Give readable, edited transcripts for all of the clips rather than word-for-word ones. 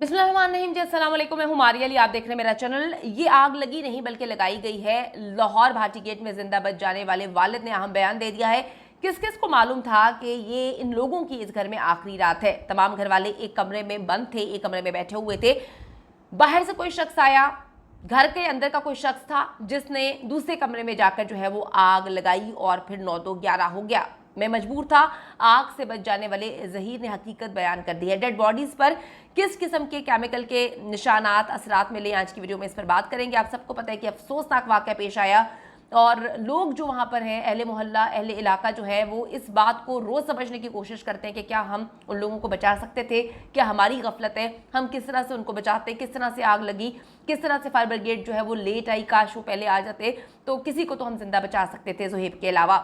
बिस्मिल्लाहिर्रहमानिर्रहीम जी, अस्सलाम वालेकुम। मैं हूं मारिया अली, आप देख रहे हैं मेरा चैनल। ये आग लगी नहीं बल्कि लगाई गई है। लाहौर भाटी गेट में जिंदा बच जाने वाले वालिद ने अहम बयान दे दिया है। किस किस को मालूम था कि ये इन लोगों की इस घर में आखिरी रात है। तमाम घर वाले एक कमरे में बंद थे, एक कमरे में बैठे हुए थे। बाहर से कोई शख्स आया, घर के अंदर का कोई शख्स था जिसने दूसरे कमरे में जाकर जो है वो आग लगाई और फिर 9-2-11 हो गया। मैं मजबूर था। आग से बच जाने वाले जहीर ने हकीकत बयान कर दी है। डेड बॉडीज पर किस किस्म के केमिकल के निशानात असरात मिले, आज की वीडियो में इस पर बात करेंगे। आप सबको पता है कि अफसोसनाक वाक़या पेश आया और लोग जो वहाँ पर हैं, अहले मोहल्ला अहले इलाका जो है वो इस बात को रोज़ समझने की कोशिश करते हैं कि क्या हम उन लोगों को बचा सकते थे, क्या हमारी गफलत है, हम किस तरह से उनको बचाते, किस तरह से आग लगी, किस तरह से फायर ब्रिगेड जो है वो लेट आई। काश वो पहले आ जाते तो किसी को तो हम जिंदा बचा सकते थे ज़ुहैब के अलावा।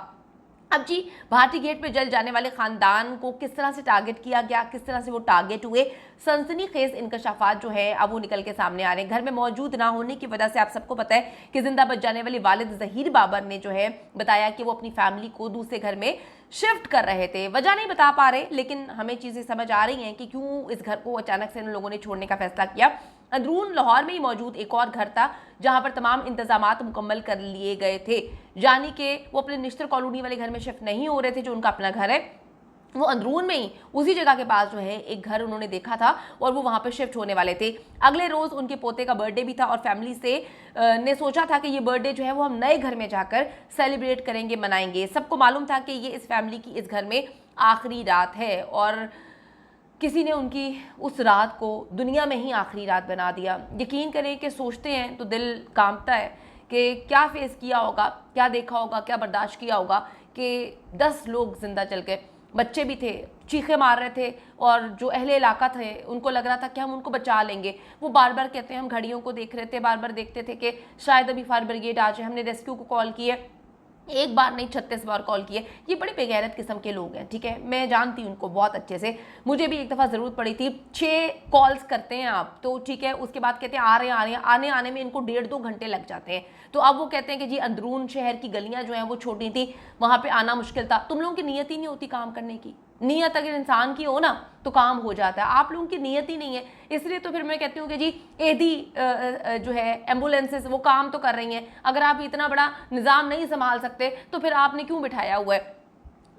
अब जी, भाटी गेट पे जल जाने वाले खानदान को किस तरह से टारगेट किया गया, किस तरह से वो टारगेट हुए, सनसनीखेज इंकशाफात जो है अब वो निकल के सामने आ रहे हैं। घर में मौजूद ना होने की वजह से आप सबको पता है कि जिंदा बच जाने वाले वालिद जहीर बाबर ने जो है बताया कि वो अपनी फैमिली को दूसरे घर में शिफ्ट कर रहे थे। वजह नहीं बता पा रहे, लेकिन हमें चीज़ें समझ आ रही हैं कि क्यों इस घर को अचानक से इन लोगों ने छोड़ने का फैसला किया। अंदरून लाहौर में ही मौजूद एक और घर था जहां पर तमाम इंतजामात मुकम्मल कर लिए गए थे, यानी कि वो अपने निश्तर कॉलोनी वाले घर में शिफ्ट नहीं हो रहे थे जो उनका अपना घर है। वो अंदरून में ही उसी जगह के पास जो है एक घर उन्होंने देखा था और वो वहाँ पर शिफ्ट होने वाले थे। अगले रोज़ उनके पोते का बर्थडे भी था और फैमिली से ने सोचा था कि ये बर्थडे जो है वो हम नए घर में जाकर सेलिब्रेट करेंगे, मनाएंगे। सबको मालूम था कि ये इस फैमिली की इस घर में आखिरी रात है और किसी ने उनकी उस रात को दुनिया में ही आखिरी रात बना दिया। यकीन करें कि सोचते हैं तो दिल कांपता है कि क्या फेस किया होगा, क्या देखा होगा, क्या बर्दाश्त किया होगा कि 10 लोग जिंदा चल गए। बच्चे भी थे, चीखे मार रहे थे और जो अहले इलाका थे उनको लग रहा था कि हम उनको बचा लेंगे। वो बार बार कहते हैं, हम घड़ियों को देख रहे थे, बार बार देखते थे कि शायद अभी फायर ब्रिगेड आ जाए। हमने रेस्क्यू को कॉल किए, एक बार नहीं 36 बार कॉल किए। ये बड़े बेगैरत किस्म के लोग हैं, ठीक है, मैं जानती हूँ उनको बहुत अच्छे से। मुझे भी एक दफ़ा ज़रूरत पड़ी थी। 6 कॉल्स करते हैं आप तो ठीक है, उसके बाद कहते हैं आ रहे हैं, आने में इनको 1.5-2 घंटे लग जाते हैं। तो अब वो कहते हैं कि जी अंदरून शहर की गलियाँ जो हैं वो छोटी थी, वहाँ पर आना मुश्किल था। तुम लोगों की नीयत ही नहीं होती काम करने की। नीयत अगर इंसान की हो ना तो काम हो जाता है, आप लोगों की नीयत ही नहीं है। इसलिए तो फिर मैं कहती हूँ कि जी एदी जो है एम्बुलेंसेस वो काम तो कर रही हैं। अगर आप इतना बड़ा निज़ाम नहीं संभाल सकते तो फिर आपने क्यों बिठाया हुआ है।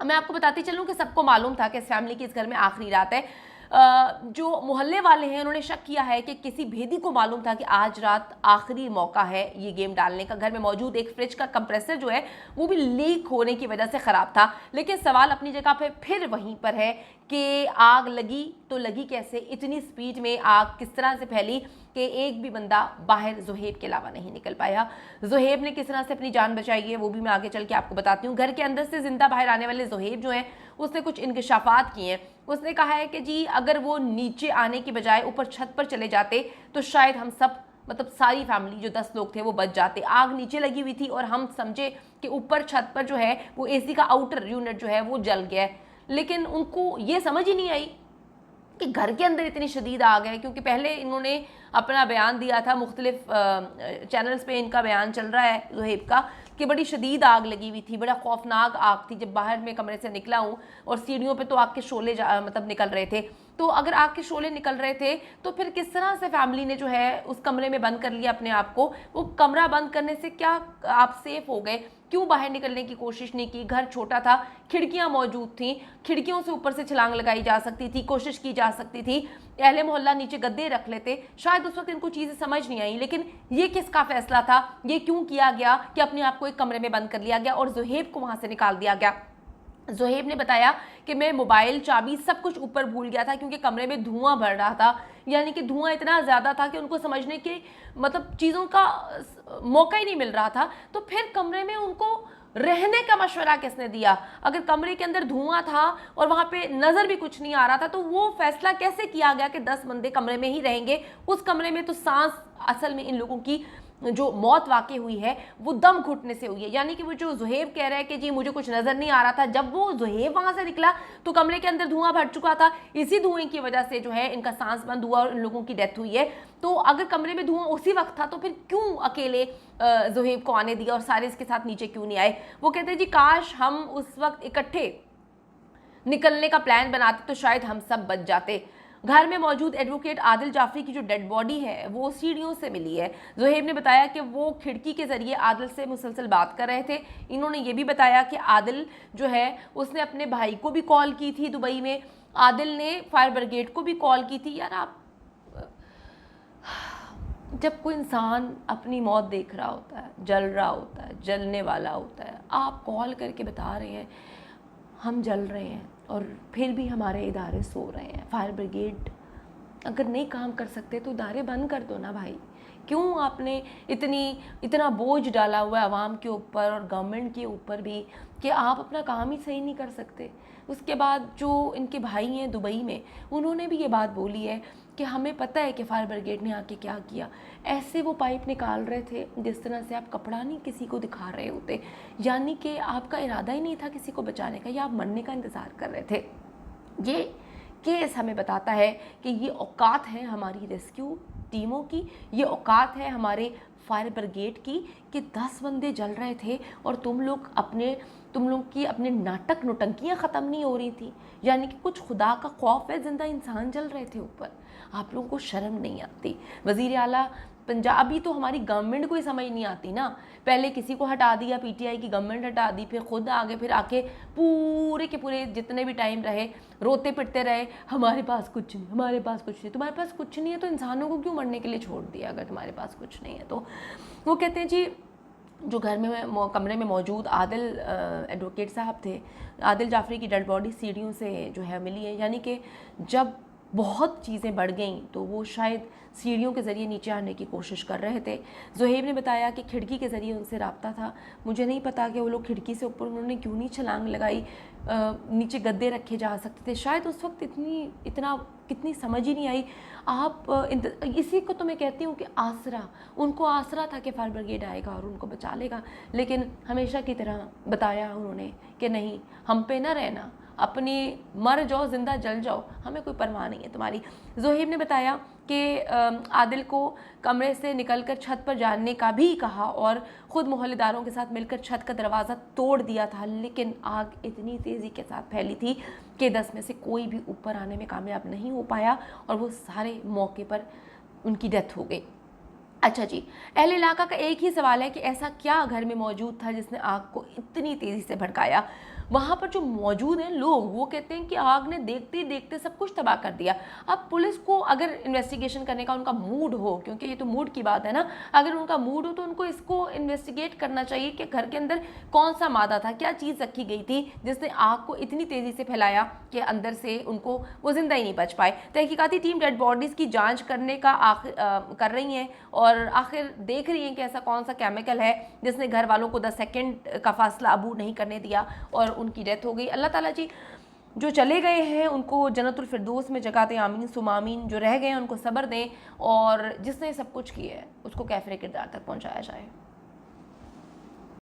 मैं आपको बताती चलूँ कि सबको मालूम था कि इस फैमिली की इस घर में आखिरी रात है। जो मोहल्ले वाले हैं उन्होंने शक किया है कि किसी भेदी को मालूम था कि आज रात आखिरी मौका है ये गेम डालने का। घर में मौजूद एक फ्रिज का कंप्रेसर जो है वो भी लीक होने की वजह से ख़राब था। लेकिन सवाल अपनी जगह पे फिर वहीं पर है कि आग लगी तो लगी कैसे, इतनी स्पीड में आग किस तरह से फैली कि एक भी बंदा बाहर ज़ुहैब के अलावा नहीं निकल पाया। ज़ुहैब ने किस तरह से अपनी जान बचाई है वो भी मैं आगे चल के आपको बताती हूँ। घर के अंदर से ज़िंदा बाहर आने वाले ज़ुहैब जो हैं उसने कुछ इंकशाफात किए हैं। उसने कहा है कि जी अगर वो नीचे आने की बजाय ऊपर छत पर चले जाते तो शायद हम सब, मतलब सारी फैमिली जो 10 लोग थे वो बच जाते। आग नीचे लगी हुई थी और हम समझे कि ऊपर छत पर जो है वो एसी का आउटर यूनिट जो है वो जल गया है। लेकिन उनको ये समझ ही नहीं आई कि घर के अंदर इतनी शदीद आग है, क्योंकि पहले इन्होंने अपना बयान दिया था, मुख्तलिफ चैनल्स पे इनका बयान चल रहा है ज़ुहैब का कि बड़ी शदीद आग लगी हुई थी, बड़ा खौफनाक आग थी। जब बाहर में कमरे से निकला हूँ और सीढ़ियों पे तो आग के शोले मतलब निकल रहे थे। तो अगर आग के शोले निकल रहे थे तो फिर किस तरह से फैमिली ने जो है उस कमरे में बंद कर लिया अपने आप को। वो कमरा बंद करने से क्या आप सेफ हो गए, क्यों बाहर निकलने की कोशिश नहीं की। घर छोटा था, खिड़कियां मौजूद थी, खिड़कियों से ऊपर से छलांग लगाई जा सकती थी, कोशिश की जा सकती थी। अहले मोहल्ला नीचे गद्दे रख लेते, शायद उस वक्त इनको चीज़ें समझ नहीं आई। लेकिन ये किसका फैसला था, ये क्यों किया गया कि अपने आप को एक कमरे में बंद कर लिया गया और ज़ुहैब को वहाँ से निकाल दिया गया। ज़ुहैब ने बताया कि मैं मोबाइल, चाबी सब कुछ ऊपर भूल गया था क्योंकि कमरे में धुआं भर रहा था, यानी कि धुआं इतना ज़्यादा था कि उनको समझने के मतलब चीज़ों का मौका ही नहीं मिल रहा था। तो फिर कमरे में उनको रहने का मशवरा किसने दिया? अगर कमरे के अंदर धुआं था और वहाँ पे नज़र भी कुछ नहीं आ रहा था तो वो फैसला कैसे किया गया कि 10 बंदे कमरे में ही रहेंगे। उस कमरे में तो सांस, असल में इन लोगों की जो मौत वाक़ई हुई है वो दम घुटने से हुई है। यानी कि वो जो ज़ुहैब कह रहा है कि जी मुझे कुछ नज़र नहीं आ रहा था, जब वो ज़ुहैब वहाँ से निकला तो कमरे के अंदर धुआं भर चुका था। इसी धुएं की वजह से जो है इनका सांस बंद हुआ और इन लोगों की डेथ हुई है। तो अगर कमरे में धुआं उसी वक्त था तो फिर क्यों अकेले ज़ुहैब को आने दिया और सारे इसके साथ नीचे क्यों नहीं आए। वो कहते हैं जी काश हम उस वक्त इकट्ठे निकलने का प्लान बनाते तो शायद हम सब बच जाते। घर में मौजूद एडवोकेट आदिल जाफरी की जो डेड बॉडी है वो सीढ़ियों से मिली है। ज़ुहैब ने बताया कि वो खिड़की के ज़रिए आदिल से मुसलसल बात कर रहे थे। इन्होंने ये भी बताया कि आदिल जो है उसने अपने भाई को भी कॉल की थी दुबई में, आदिल ने फायर ब्रिगेड को भी कॉल की थी। यार आप जब कोई इंसान अपनी मौत देख रहा होता है, जल रहा होता है, जलने वाला होता है, आप कॉल करके बता रहे हैं हम जल रहे हैं और फिर भी हमारे इदारे सो रहे हैं। फायर ब्रिगेड अगर नहीं काम कर सकते तो इदारे बंद कर दो ना भाई। क्यों आपने इतना बोझ डाला हुआ है आवाम के ऊपर और गवर्नमेंट के ऊपर भी कि आप अपना काम ही सही नहीं कर सकते। उसके बाद जो इनके भाई हैं दुबई में, उन्होंने भी ये बात बोली है कि हमें पता है कि फायर ब्रिगेड ने आके क्या किया। ऐसे वो पाइप निकाल रहे थे जिस तरह से आप कपड़ा नहीं किसी को दिखा रहे होते, यानी कि आपका इरादा ही नहीं था किसी को बचाने का, या आप मरने का इंतज़ार कर रहे थे। ये केस हमें बताता है कि ये औकात है हमारी रेस्क्यू टीमों की, ये औकात है हमारे फायर ब्रिगेड की कि 10 बंदे जल रहे थे और तुम लोग की अपने नाटक नौटंकियाँ ख़त्म नहीं हो रही थी। यानी कि कुछ खुदा का खौफ है, ज़िंदा इंसान जल रहे थे ऊपर, आप लोगों को शर्म नहीं आती। वज़ीर आला पंजाब, अभी तो हमारी गवर्नमेंट को ही समझ नहीं आती ना, पहले किसी को हटा दिया, पीटीआई की गवर्नमेंट हटा दी, फिर खुद आगे, फिर आके पूरे के पूरे जितने भी टाइम रहे रोते पिटते रहे हमारे पास कुछ नहीं, हमारे पास कुछ नहीं। तुम्हारे पास कुछ नहीं है तो इंसानों को क्यों मरने के लिए छोड़ दिया अगर तुम्हारे पास कुछ नहीं है तो। वो कहते हैं जी जो घर में कमरे में मौजूद आदिल एडवोकेट साहब थे, आदिल जाफरी की डेड बॉडी सीढ़ियों से जो है मिली है। यानी कि जब बहुत चीज़ें बढ़ गईं तो वो शायद सीढ़ियों के ज़रिए नीचे आने की कोशिश कर रहे थे। ज़ुहैब ने बताया कि खिड़की के ज़रिए उनसे रब्ता था। मुझे नहीं पता कि वो लोग खिड़की से ऊपर उन्होंने क्यों नहीं छलांग लगाई, नीचे गद्दे रखे जा सकते थे। शायद उस वक्त कितनी समझ ही नहीं आई। आप इसी को तो मैं कहती हूँ कि आसरा, उनको आसरा था कि फायर ब्रिगेड आएगा और उनको बचा लेगा, लेकिन हमेशा की तरह बताया उन्होंने कि नहीं, हम पे ना रहना, अपनी मर जाओ ज़िंदा जल जाओ, हमें कोई परवाह नहीं है तुम्हारी। ज़ुहैब ने बताया कि आदिल को कमरे से निकलकर छत पर जाने का भी कहा और ख़ुद मोहल्लेदारों के साथ मिलकर छत का दरवाज़ा तोड़ दिया था, लेकिन आग इतनी तेज़ी के साथ फैली थी कि 10 में से कोई भी ऊपर आने में कामयाब नहीं हो पाया और वो सारे मौके पर उनकी डेथ हो गई। अच्छा जी, अहले इलाका का एक ही सवाल है कि ऐसा क्या घर में मौजूद था जिसने आग को इतनी तेज़ी से भड़काया। वहाँ पर जो मौजूद हैं लोग, वो कहते हैं कि आग ने देखते ही देखते सब कुछ तबाह कर दिया। अब पुलिस को अगर इन्वेस्टिगेशन करने का उनका मूड हो, क्योंकि ये तो मूड की बात है ना, अगर उनका मूड हो तो उनको इसको इन्वेस्टिगेट करना चाहिए कि घर के अंदर कौन सा मादा था, क्या चीज़ रखी गई थी जिसने आग को इतनी तेज़ी से फैलाया कि अंदर से उनको वो ज़िंदा ही नहीं बच पाए। तहकीकाती टीम डेड बॉडीज़ की जाँच करने का कर रही हैं और आखिर देख रही हैं कि ऐसा कौन सा केमिकल है जिसने घर वालों को 10 सेकंड का फासला अबूर नहीं करने दिया और उनकी डेथ हो गई। अल्लाह ताला जी जो चले गए हैं उनको जन्नतुल फिरदौस में जगह दें, आमीन सुम्मा आमीन। जो रह गए हैं उनको सब्र दें और जिसने सब कुछ किया है उसको कैफ़रे किरदार तक पहुँचाया जाए।